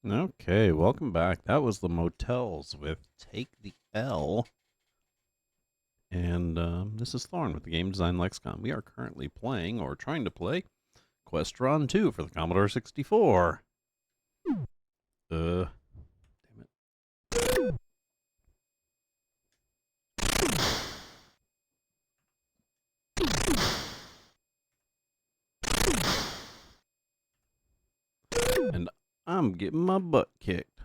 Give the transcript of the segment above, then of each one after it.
Okay, welcome back. That was the Motels with Take the L. And this is Thorn with the Game Design Lexicon. We are currently playing, or trying to play, Questron II for the Commodore 64. Damn it. And I'm getting my butt kicked.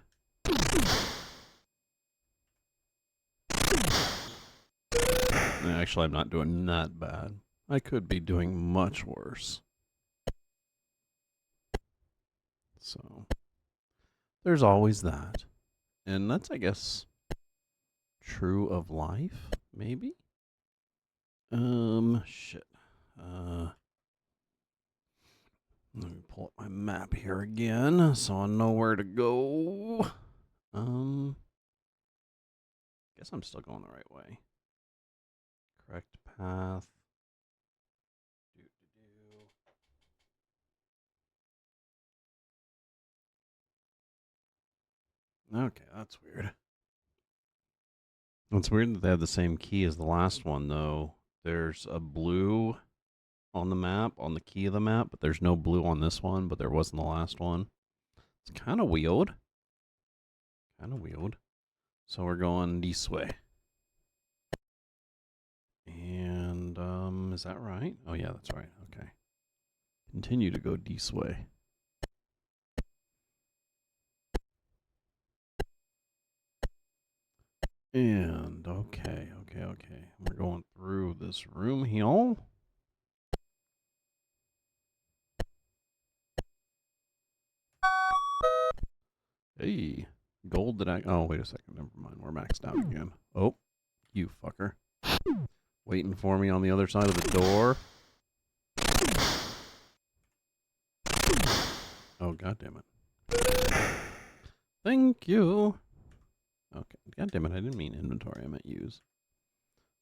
Actually, I'm not doing that bad. I could be doing much worse. So, there's always that. And that's, I guess, true of life, maybe? Shit. Let me pull up my map here again so I know where to go. Guess I'm still going the right way. Correct path. Okay, that's weird. It's weird that they have the same key as the last one, though. There's a blue on the map, on the key of the map, but there's no blue on this one, but there was in the last one. It's kind of weird. So we're going this way. And, is that right? Oh, yeah, that's right. Okay. Continue to go this way. And, okay. We're going through this room here. Hey, gold did I... Oh, wait a second. Never mind. We're maxed out again. Oh, you fucker. Waiting for me on the other side of the door. Oh, God damn it. Thank you. Okay, God damn it. I didn't mean inventory. I meant use.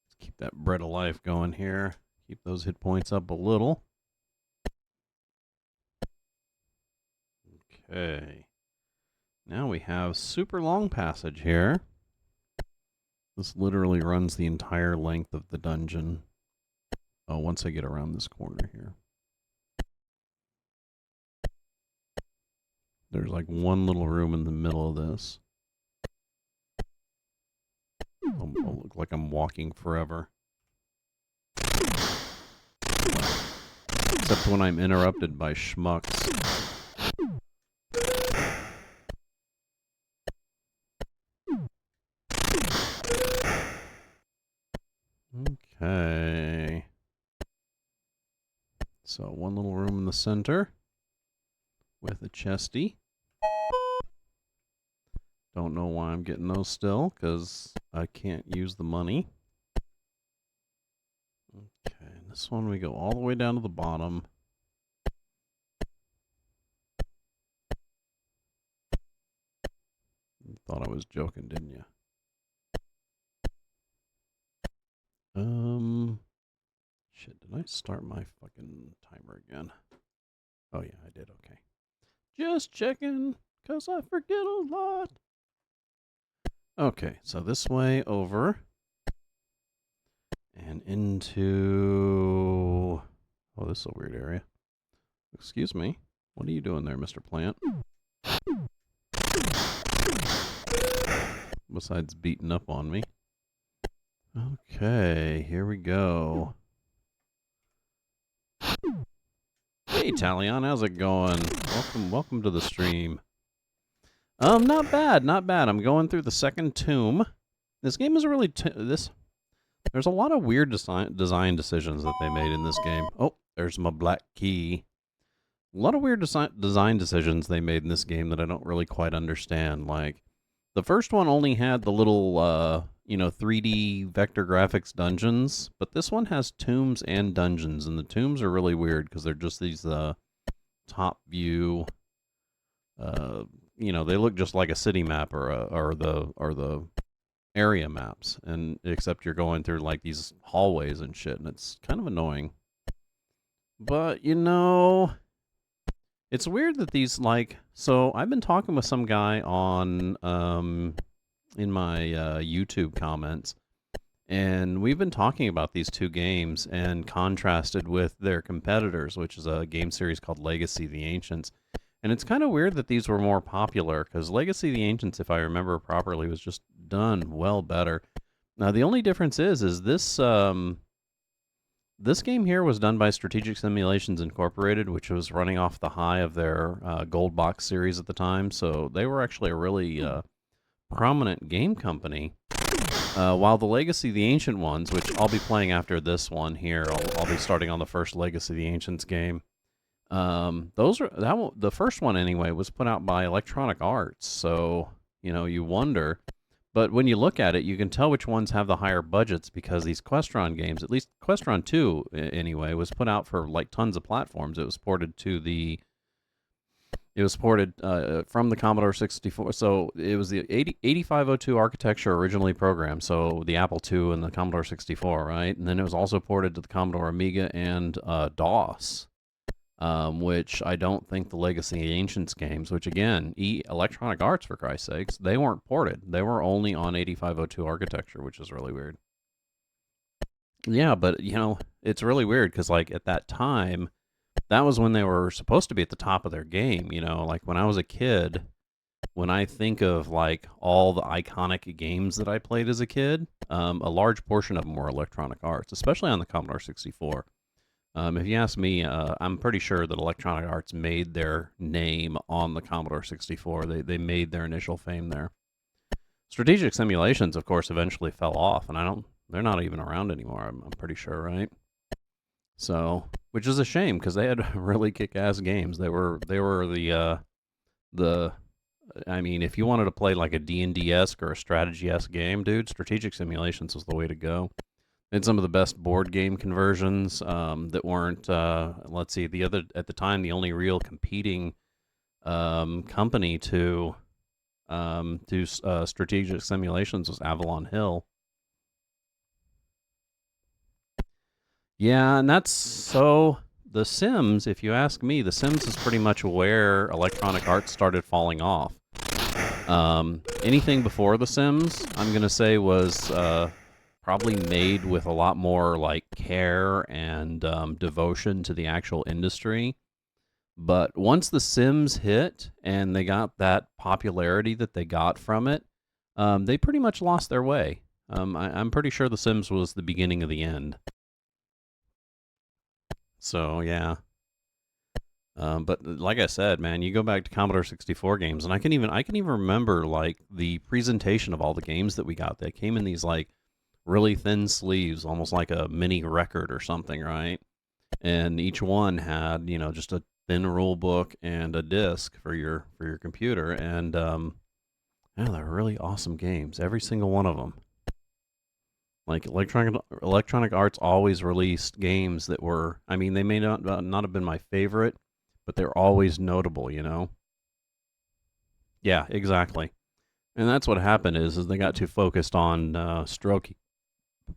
Let's keep that bread of life going here. Keep those hit points up a little. Okay. Now we have super long passage here. This literally runs the entire length of the dungeon. Oh, once I get around this corner here. There's like one little room in the middle of this. I'll look like I'm walking forever. Except when I'm interrupted by schmucks. Okay. So one little room in the center with a chesty. Don't know why I'm getting those still, because I can't use the money. Okay, this one we go all the way down to the bottom. You thought I was joking, didn't you? Shit, did I start my fucking timer again? Oh yeah, I did, okay. Just checking, because I forget a lot. Okay, so this way over. And into... Oh, this is a weird area. Excuse me. What are you doing there, Mr. Plant? Besides beating up on me. Okay, here we go. Hey, Talion, how's it going? Welcome to the stream. Not bad. I'm going through the second tomb. This game is really... There's a lot of weird design decisions that they made in this game. Oh, there's my black key. A lot of weird design decisions they made in this game that I don't really quite understand. Like, the first one only had the little, 3D vector graphics dungeons, but this one has tombs and dungeons, and the tombs are really weird because they're just these top view. They look just like a city map or the area maps, and except you're going through like these hallways and shit, and it's kind of annoying. But It's weird that these, like, so I've been talking with some guy on, in my YouTube comments, and we've been talking about these two games and contrasted with their competitors, which is a game series called Legacy of the Ancients. And it's kind of weird that these were more popular, because Legacy of the Ancients, if I remember properly, was just done well better. Now, the only difference is this, this game here was done by Strategic Simulations Incorporated, which was running off the high of their Gold Box series at the time. So they were actually a really prominent game company. While the Legacy of the Ancient ones, which I'll be playing after this one here, I'll be starting on the first Legacy of the Ancients game. The first one anyway was put out by Electronic Arts, so you wonder. But when you look at it, you can tell which ones have the higher budgets because these Questron games, at least Questron II anyway, was put out for like tons of platforms. It was ported to the from the Commodore 64. So it was the 8502 architecture originally programmed, so the Apple II and the Commodore 64, right? And then it was also ported to the Commodore Amiga and DOS, which I don't think the Legacy of the Ancients games, which again, Electronic Arts, for Christ's sakes, they weren't ported. They were only on 8502 architecture, which is really weird. Yeah, but, it's really weird because, like, at that time, that was when they were supposed to be at the top of their game, like when I was a kid, when I think of like all the iconic games that I played as a kid, a large portion of them were Electronic Arts, especially on the Commodore 64. If you ask me, I'm pretty sure that Electronic Arts made their name on the Commodore 64. They made their initial fame there. Strategic Simulations, of course, eventually fell off, and they're not even around anymore, I'm pretty sure, right? So, which is a shame because they had really kick-ass games. They were the I mean, if you wanted to play like a D&D-esque or a strategy-esque game, dude, Strategic Simulations was the way to go. They had some of the best board game conversions that weren't. Let's see, at the time, the only real competing company to Strategic Simulations was Avalon Hill. Yeah, and that's so. The Sims, if you ask me, The Sims is pretty much where Electronic Arts started falling off. Anything before The Sims, I'm gonna say, was probably made with a lot more like care and devotion to the actual industry. But once The Sims hit and they got that popularity that they got from it, they pretty much lost their way. I'm pretty sure The Sims was the beginning of the end. So yeah, but like I said, man, you go back to Commodore 64 games, and I can even remember like the presentation of all the games that we got. They came in these like really thin sleeves, almost like a mini record or something, right? And each one had just a thin rule book and a disc for your computer, and yeah, they're really awesome games, every single one of them. Like Electronic Arts always released games that were, I mean, they may not have been my favorite, but they're always notable, Yeah, exactly. And that's what happened is they got too focused on stroking.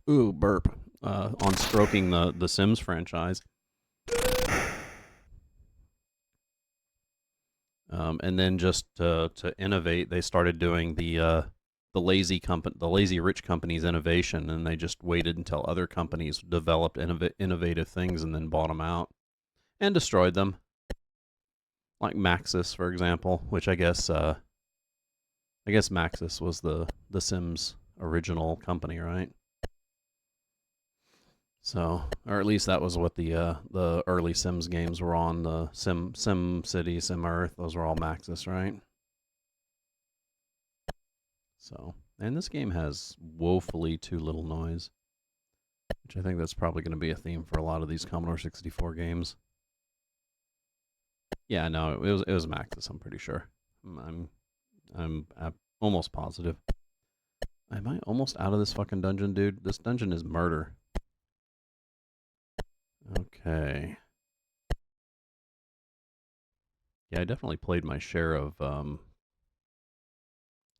Ooh, burp. On stroking the Sims franchise. And then just to innovate, they started doing the lazy rich company's innovation, and they just waited until other companies developed innovative things and then bought them out and destroyed them. Like Maxis, for example, which I guess Maxis was the Sims original company, right? So, or at least that was what the early Sims games were on. The Sim City, Sim Earth, those were all Maxis, right? So, and this game has woefully too little noise, which I think that's probably going to be a theme for a lot of these Commodore 64 games. Yeah, no, it was Maxis, I'm pretty sure. I'm almost positive. Am I almost out of this fucking dungeon, dude? This dungeon is murder. Okay. Yeah, I definitely played my share of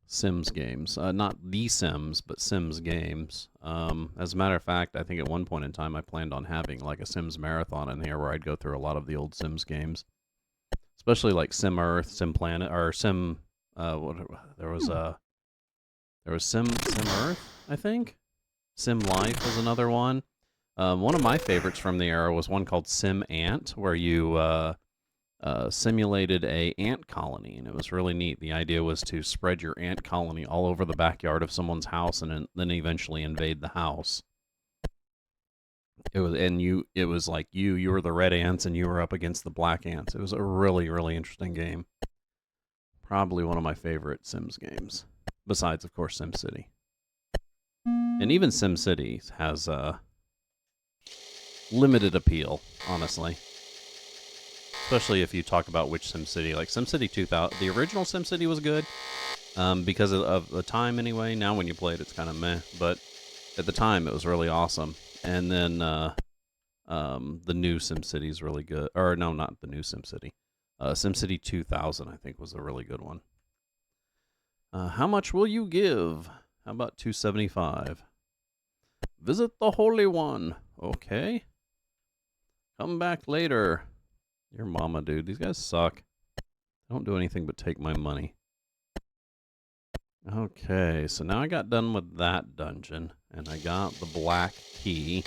Sims games. Not The Sims, but Sims games. As a matter of fact, I think at one point in time I planned on having like a Sims marathon in here where I'd go through a lot of the old Sims games. especially like Sim Earth, Sim Planet, or Sim. There was Sim Earth, I think. Sim Life was another one. One of my favorites from the era was one called Sim Ant, where you simulated a ant colony, and it was really neat. The idea was to spread your ant colony all over the backyard of someone's house, and then eventually invade the house. It was like you were the red ants, and you were up against the black ants. It was a really, really interesting game. Probably one of my favorite Sims games, besides, of course, SimCity. And even SimCity has limited appeal, honestly. Especially if you talk about which SimCity. Like SimCity 2000, the original SimCity was good because of the time anyway. Now when you play it, it's kind of meh. But at the time, it was really awesome. And then the new SimCity is really good. Or no, not the new SimCity. SimCity 2000, I think, was a really good one. How much will you give? How about $275? Visit the Holy One. Okay. Come back later. Your mama, dude. These guys suck. They don't do anything but take my money. Okay, so now I got done with that dungeon, and I got the black key.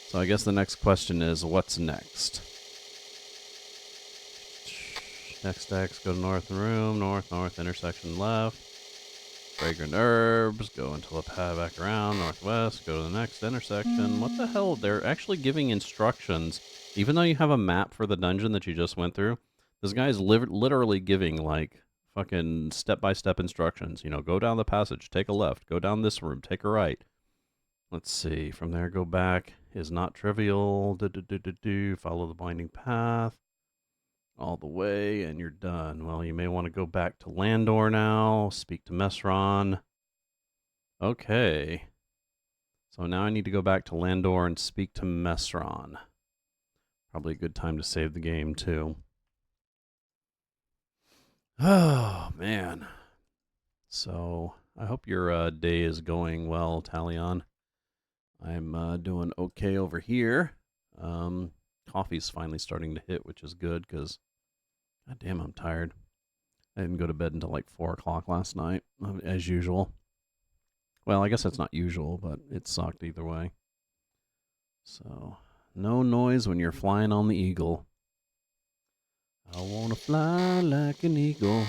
So I guess the next question is, what's next? Next X, go to north room, north, intersection left. Fragrant herbs, go until a path back around, northwest, go to the next intersection. What the hell? They're actually giving instructions. Even though you have a map for the dungeon that you just went through, this guy's literally giving, like, fucking step-by-step instructions. You know, go down the passage, take a left, go down this room, take a right. Let's see. From there, go back. Is not trivial. Follow the winding path. All the way, and you're done. Well, you may want to go back to Landor now, speak to Mesron. Okay. So now I need to go back to Landor and speak to Mesron. Probably a good time to save the game, too. Oh, man. So, I hope your day is going well, Talion. I'm doing okay over here. Coffee's finally starting to hit, which is good, because god damn, I'm tired. I didn't go to bed until like 4 o'clock last night, as usual. Well, I guess that's not usual, but it sucked either way. So, no noise when you're flying on the eagle. I wanna fly like an eagle.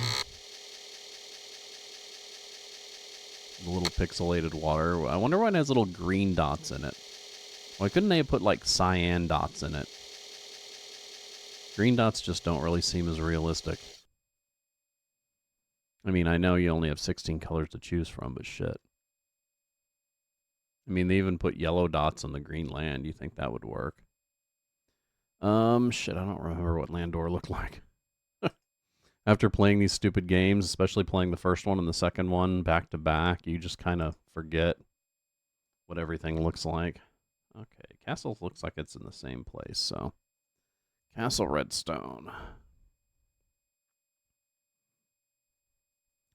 The little pixelated water. I wonder why it has little green dots in it. Why couldn't they have put like cyan dots in it? Green dots just don't really seem as realistic. I mean, I know you only have 16 colors to choose from, but shit. I mean, they even put yellow dots on the green land. You think that would work? Shit, I don't remember what Landor looked like. After playing these stupid games, especially playing the first one and the second one back to back, you just kind of forget what everything looks like. Okay, Castle looks like it's in the same place, so... Castle Redstone.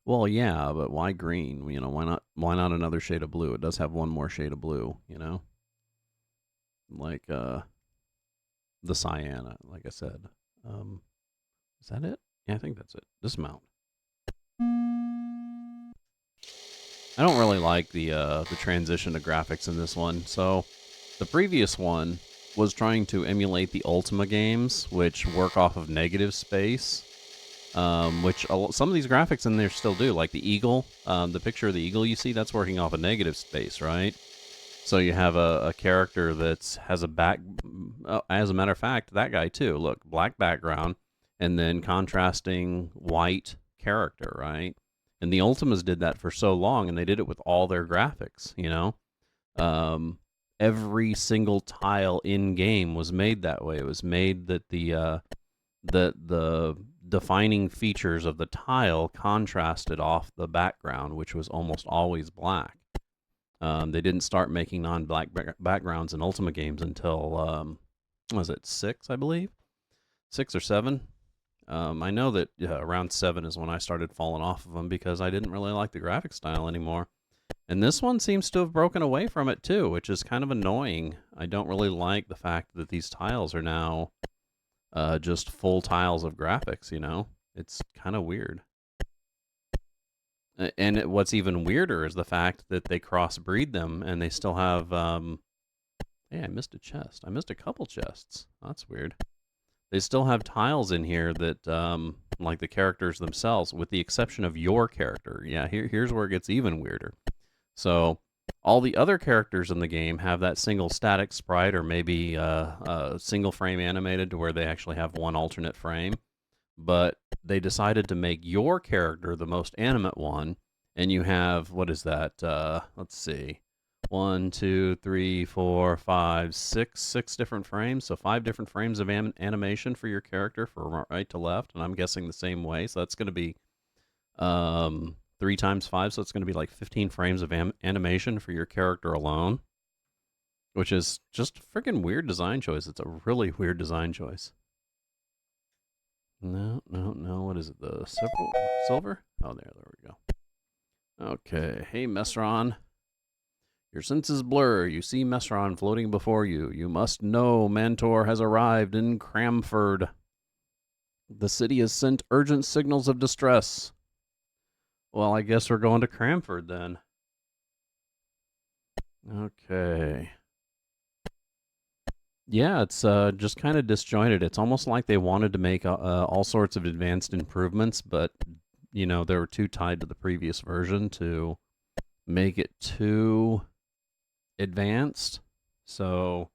Well, yeah, but why green? You know, why not another shade of blue? It does have one more shade of blue, you know? Like, the cyan, like I said. Is that it? Yeah, I think that's it. Dismount. I don't really like the transition to graphics in this one. So, the previous one was trying to emulate the Ultima games, which work off of negative space, which some of these graphics in there still do. Like the eagle, the picture of the eagle you see, that's working off of negative space, right? So you have a character that has a back... as a matter of fact, that guy too. Look, black background, and then contrasting white character, right? And the Ultimas did that for so long, and they did it with all their graphics, you know? Every single tile in game was made that way. It was made that the defining features of the tile contrasted off the background, which was almost always black. They didn't start making non-black backgrounds in Ultima games until was it 6, I believe, 6 or 7. I know that around 7 is when I started falling off of them because I didn't really like the graphic style anymore. And this one seems to have broken away from it too, which is kind of annoying. I don't really like the fact that these tiles are now just full tiles of graphics, you know? It's kind of weird. And what's even weirder is the fact that they crossbreed them and they still have, hey, I missed a chest. I missed a couple chests. That's weird. They still have tiles in here that, like the characters themselves, with the exception of your character. Yeah, here's where it gets even weirder. So all the other characters in the game have that single static sprite or maybe a single frame animated to where they actually have one alternate frame. But they decided to make your character the most animate one, and you have, what is that? Let's see. 1, 2, 3, 4, 5, 6. 6 different frames. So 5 different frames of animation for your character from right to left, and I'm guessing the same way. So that's going to be 3 times 5, so it's going to be like 15 frames of animation for your character alone, which is just a freaking weird design choice. It's a really weird design choice. No. What is it? The silver? Oh, there we go. Okay. Hey, Mesron. Your senses blur. You see Mesron floating before you. You must know Mantor has arrived in Cramford. The city has sent urgent signals of distress. Well, I guess we're going to Cramford then. Okay. Yeah, it's just kind of disjointed. It's almost like they wanted to make all sorts of advanced improvements, but, you know, they were too tied to the previous version to make it too advanced. So,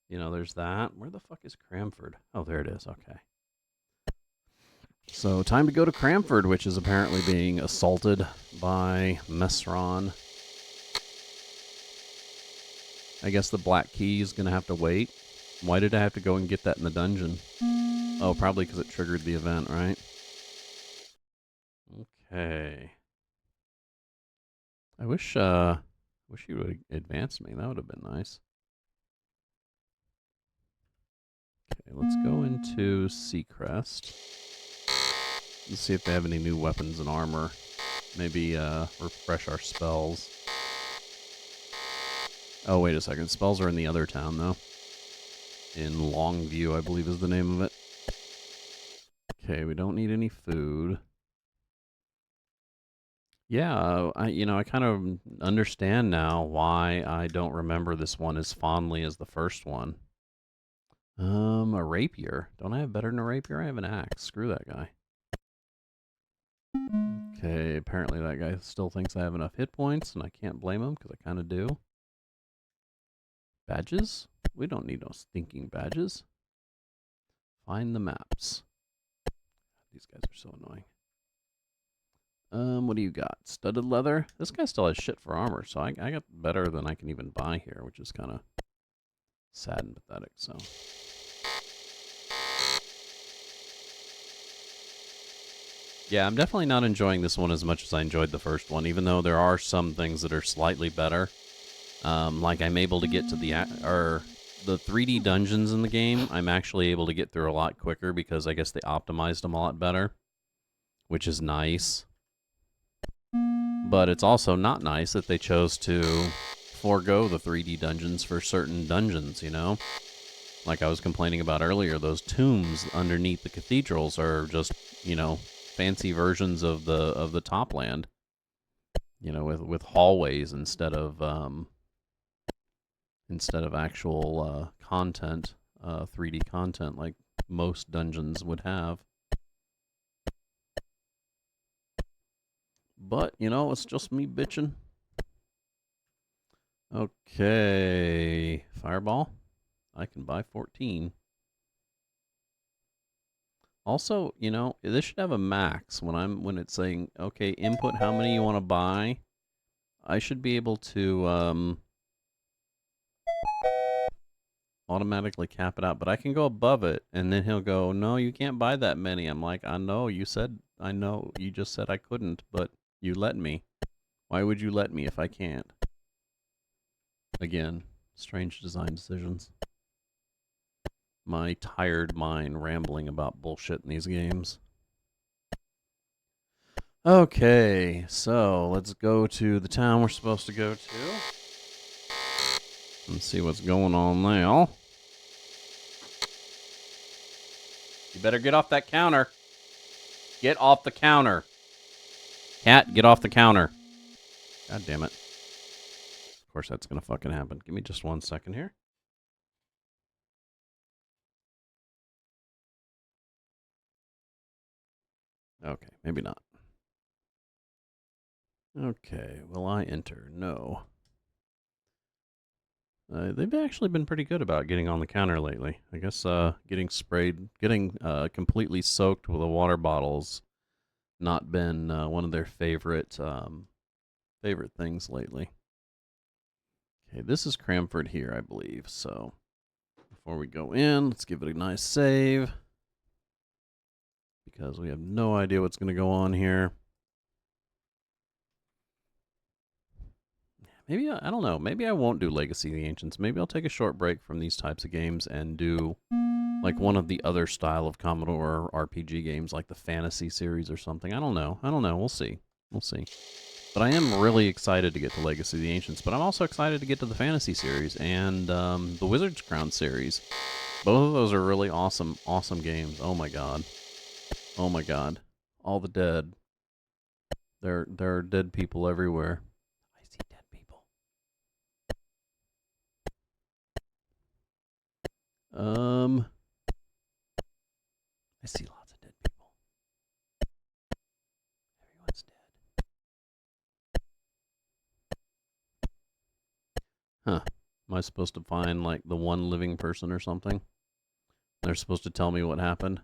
you know, there's that. Where the fuck is Cramford? Oh, there it is. Okay. So, time to go to Cramford, which is apparently being assaulted by Mesron. I guess the black key is going to have to wait. Why did I have to go and get that in the dungeon? Oh, probably because it triggered the event, right? Okay. I wish you would have advanced me. That would have been nice. Okay, let's go into Seacrest. Let's see if they have any new weapons and armor. Maybe refresh our spells. Oh, wait a second. Spells are in the other town, though. In Longview, I believe is the name of it. Okay, we don't need any food. Yeah, I kind of understand now why I don't remember this one as fondly as the first one. A rapier. Don't I have better than a rapier? I have an axe. Screw that guy. Okay, apparently that guy still thinks I have enough hit points, and I can't blame him, because I kind of do. Badges? We don't need no stinking badges. Find the maps. These guys are so annoying. What do you got? Studded leather? This guy still has shit for armor, so I got better than I can even buy here, which is kind of sad and pathetic, so. Yeah, I'm definitely not enjoying this one as much as I enjoyed the first one, even though there are some things that are slightly better. Like I'm able to get to the 3D dungeons in the game, I'm actually able to get through a lot quicker because I guess they optimized them a lot better, which is nice. But it's also not nice that they chose to forego the 3D dungeons for certain dungeons, you know? Like I was complaining about earlier, those tombs underneath the cathedrals are just, you know, fancy versions of the Topland. You know, with hallways instead of actual content, 3D content like most dungeons would have. But, you know, it's just me bitching. Okay. Fireball. I can buy 14. Also, you know, this should have a max when it's saying, okay, input how many you want to buy. I should be able to automatically cap it out, but I can go above it, and then he'll go, no, you can't buy that many. I'm like, I know, you just said I couldn't, but you let me. Why would you let me if I can't? Again, strange design decisions. My tired mind rambling about bullshit in these games. Okay, so let's go to the town we're supposed to go to. Let's see what's going on now. You better get off that counter. Get off the counter. Cat, get off the counter. God damn it. Of course that's gonna fucking happen. Give me just 1 second here. Okay, maybe not. Okay, will I enter? No. They've actually been pretty good about getting on the counter lately. I guess getting completely soaked with a water bottle's not been one of their favorite things lately. Okay, this is Cranford here, I believe. So before we go in, let's give it a nice save because we have no idea what's going to go on here. Maybe, I don't know, maybe I won't do Legacy of the Ancients. Maybe I'll take a short break from these types of games and do like one of the other style of Commodore RPG games, like the Fantasy series or something. I don't know. We'll see. But I am really excited to get to Legacy of the Ancients, but I'm also excited to get to the Fantasy series and the Wizard's Crown series. Both of those are really awesome games. Oh my god. All the dead. There are dead people everywhere. I see dead people. I see lots of dead people. Everyone's dead. Huh. Am I supposed to find, like, the one living person or something? They're supposed to tell me what happened.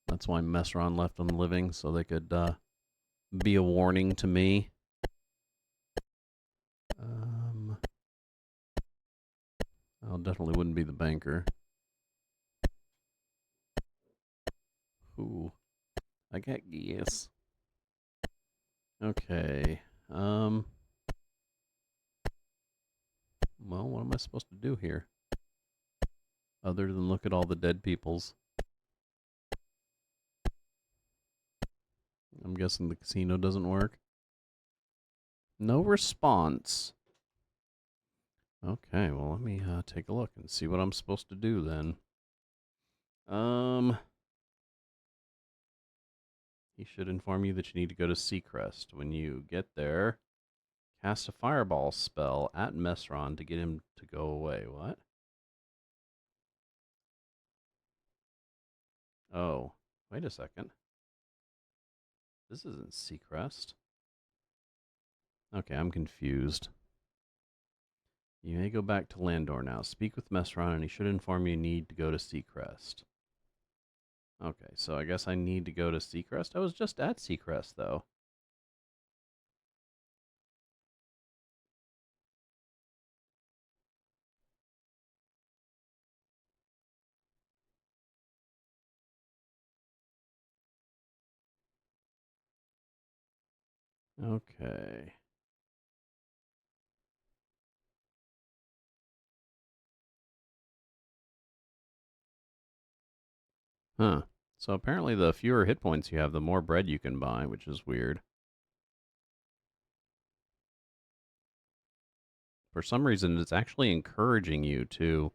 That's why Mesron left them living, so they could, be a warning to me. I definitely wouldn't be the banker. Ooh. I got gas. Okay. Well, what am I supposed to do here? Other than look at all the dead peoples. I'm guessing the casino doesn't work. No response. Okay, well, let me take a look and see what I'm supposed to do then. He should inform you that you need to go to Seacrest. When you get there, cast a fireball spell at Mesron to get him to go away. What? Oh, wait a second. This isn't Seacrest. Okay, I'm confused. You may go back to Landor now. Speak with Mesron, and he should inform you need to go to Seacrest. Okay, so I guess I need to go to Seacrest? I was just at Seacrest, though. Okay. Huh. So apparently the fewer hit points you have, the more bread you can buy, which is weird. For some reason, it's actually encouraging you to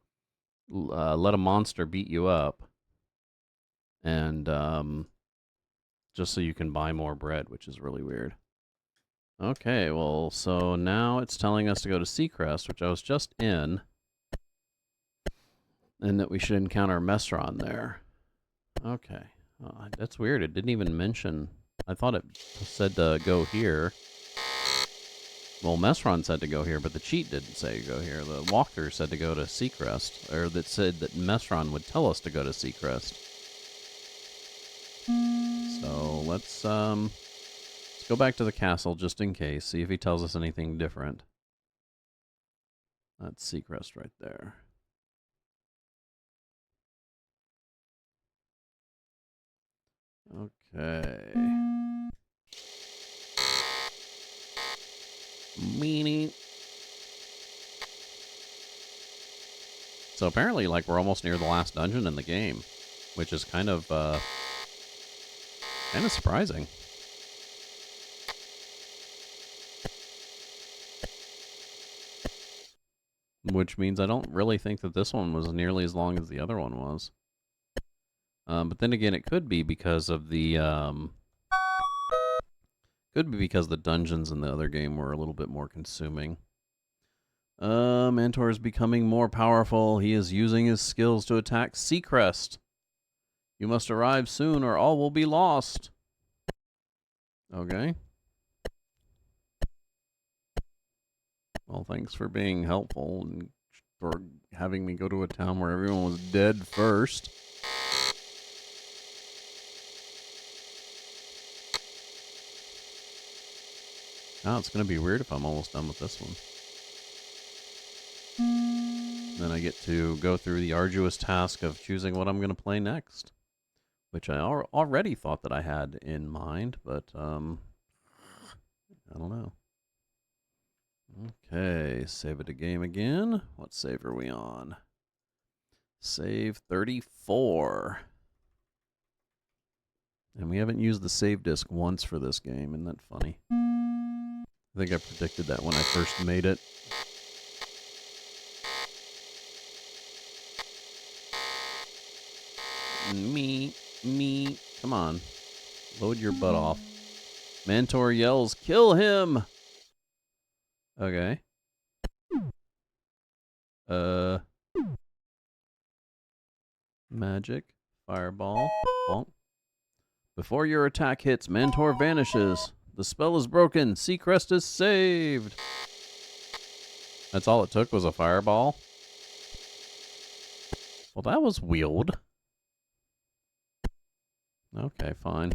let a monster beat you up. And just so you can buy more bread, which is really weird. Okay, well, so now it's telling us to go to Seacrest, which I was just in. And that we should encounter Mesron there. Okay. That's weird. It didn't even mention... I thought it said to go here. Well, Mesron said to go here, but the cheat didn't say to go here. The walkthrough said to go to Seacrest. Or that said that Mesron would tell us to go to Seacrest. So, let's go back to the castle just in case. See if he tells us anything different. That's Seacrest right there. Okay. Meanie. So apparently, like, we're almost near the last dungeon in the game, which is kind of surprising. Which means I don't really think that this one was nearly as long as the other one was. But then again, it could be because of the dungeons in the other game were a little bit more consuming. Mantor is becoming more powerful. He is using his skills to attack Seacrest. You must arrive soon or all will be lost. Okay. Well, thanks for being helpful and for having me go to a town where everyone was dead first. Now it's going to be weird if I'm almost done with this one. Then I get to go through the arduous task of choosing what I'm going to play next, which I already thought that I had in mind, but I don't know. Okay, save it a game again. What save are we on? Save 34. And we haven't used the save disk once for this game. Isn't that funny? I think I predicted that when I first made it. Me. Come on. Load your butt off. Mantor yells, "Kill him!" Okay. Magic. Fireball. Bonk. Before your attack hits, Mantor vanishes. The spell is broken. Seacrest is saved. That's all it took was a fireball? Well, that was weird. Okay, fine.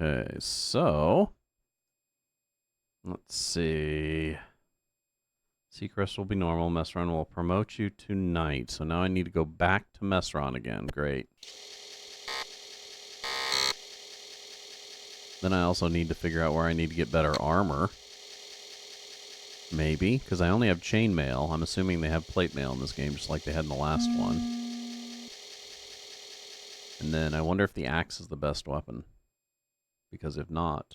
Okay, so let's see. Seacrest will be normal. Mesron will promote you to knight. So now I need to go back to Mesron again. Great. Then I also need to figure out where I need to get better armor. Maybe, because I only have chainmail. I'm assuming they have plate mail in this game, just like they had in the last one. And then I wonder if the axe is the best weapon. Because if not,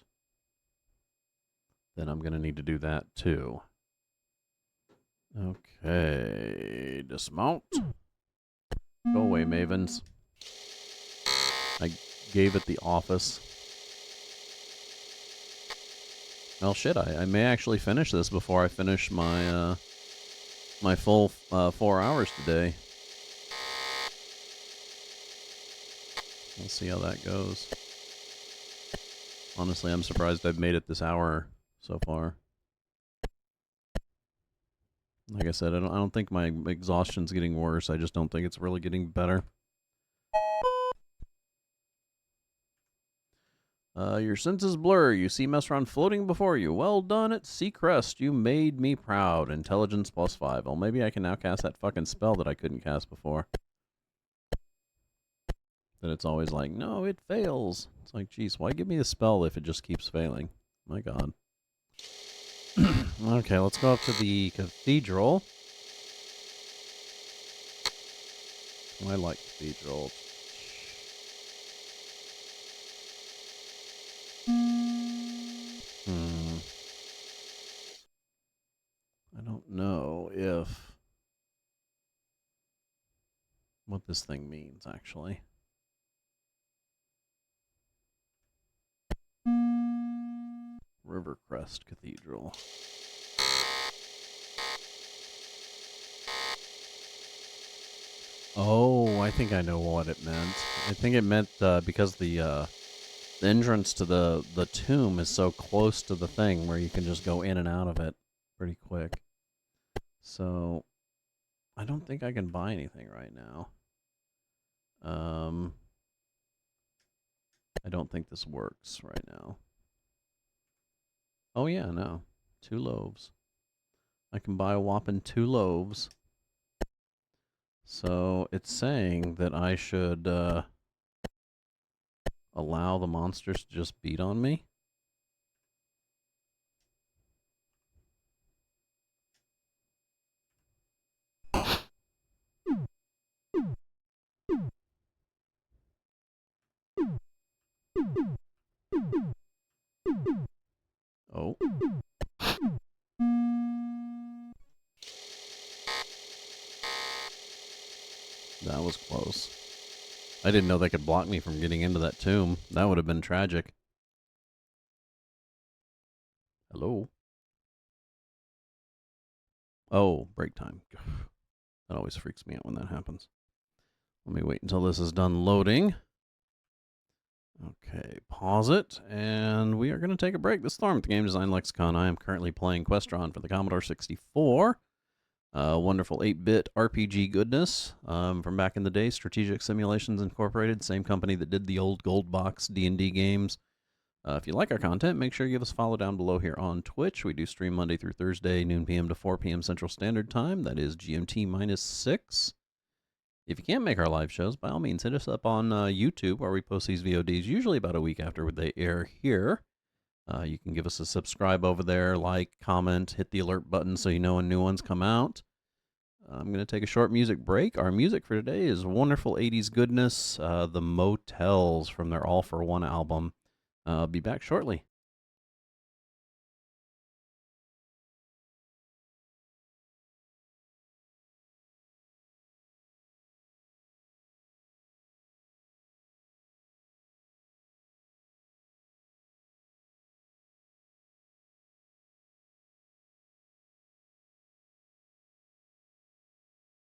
then I'm going to need to do that too. Okay, dismount. Go away, Mavens. I gave it the office. Well, shit, I may actually finish this before I finish my, my full 4 hours today. We'll see how that goes. Honestly, I'm surprised I've made it this hour so far. Like I said, I don't think my exhaustion's getting worse. I just don't think it's really getting better. Your senses blur. You see Mesron floating before you. Well done at Seacrest. You made me proud. Intelligence +5. Well, maybe I can now cast that fucking spell that I couldn't cast before. That it's always like, no, it fails. It's like, geez, why give me the spell if it just keeps failing? My god. Okay, let's go up to the cathedral. I like cathedral. I don't know what this thing means, actually. Rivercrest Cathedral. Oh, I think I know what it meant. I think it meant because the entrance to the tomb is so close to the thing where you can just go in and out of it pretty quick. So, I don't think I can buy anything right now. I don't think this works right now. Oh yeah, no. 2 loaves. I can buy a whopping 2 loaves. So it's saying that I should allow the monsters to just beat on me. Oh. That was close. I didn't know they could block me from getting into that tomb. That would have been tragic. Hello? Oh, break time. That always freaks me out when that happens. Let me wait until this is done loading. Okay, pause it, and we are going to take a break. This is Thorm with the Game Design Lexicon. I am currently playing Questron for the Commodore 64. Wonderful 8-bit RPG goodness from back in the day. Strategic Simulations Incorporated, same company that did the old Gold Box D&D games. If you like our content, make sure you give us a follow down below here on Twitch. We do stream Monday through Thursday, noon p.m. to 4 p.m. Central Standard Time. That is GMT -6. If you can't make our live shows, by all means, hit us up on YouTube, where we post these VODs usually about a week after they air here. You can give us a subscribe over there, like, comment, hit the alert button so you know when new ones come out. I'm going to take a short music break. Our music for today is wonderful 80s goodness, The Motels from their All for One album. I'll be back shortly.